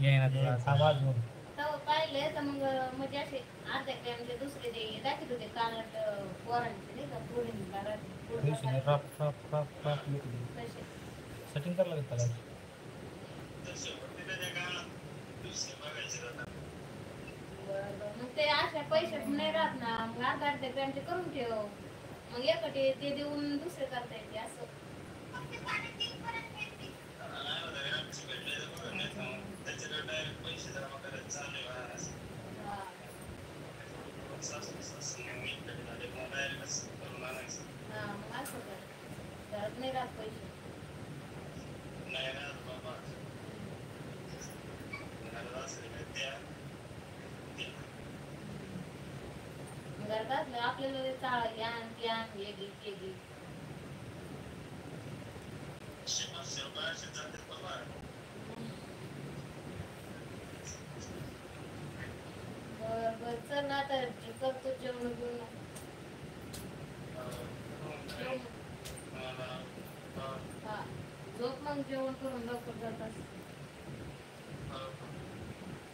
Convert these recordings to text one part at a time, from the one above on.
येईना तुला आवाज म्हणून तेव्हा पाहिले तर मग म्हणजे असे अर्ध्या ग्रॅमचे दुसरे ते दाखवत होते कानात पोरांचे नाही का पोरींना पैसे रफ रफ रफ रफ येते तसे सेटिंग करायला लागेल त्याला मग ते अशा पैसे नाही राहत ना मग अर्धा अर्ध्या ग्रॅमचे करून ठेव मग एकटे ते देऊन दुसरे करता येते असं हा मग असं कर घरात नाही राहत पैसे घरात असलं आपल्याला चाळ घ्यान घ्यान हे घे ते घे बर बर चल ना आता करतो जेवण घेऊन हा झोप मग जेवण करून लवकर जातात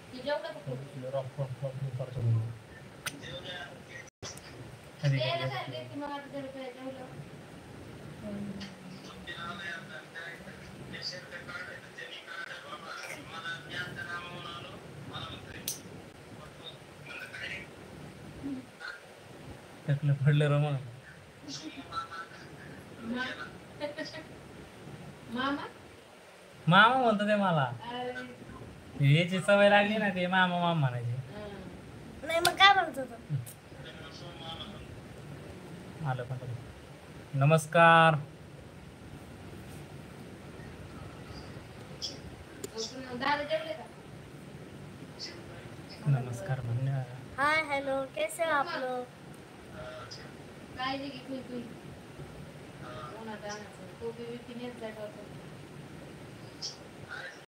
तू जेवलं का खूप रफ रफ रफ करतो द्यायला काय देते मग आता जर काय जेवलं टकलं पडलं रे मग मामा मामा म्हणतो ते मला अरे याची सवय लागली ना ते मामा मामा म्हणायची नाही मग काय म्हणतो तो आलं पण नमस्कार दादा जेवले का नमस्कार म्हणण्या हाय हेलो कैसे हो आप लोग काळजी घे तुई उन्हात आणायचं टोपी बिपी नेत जायचं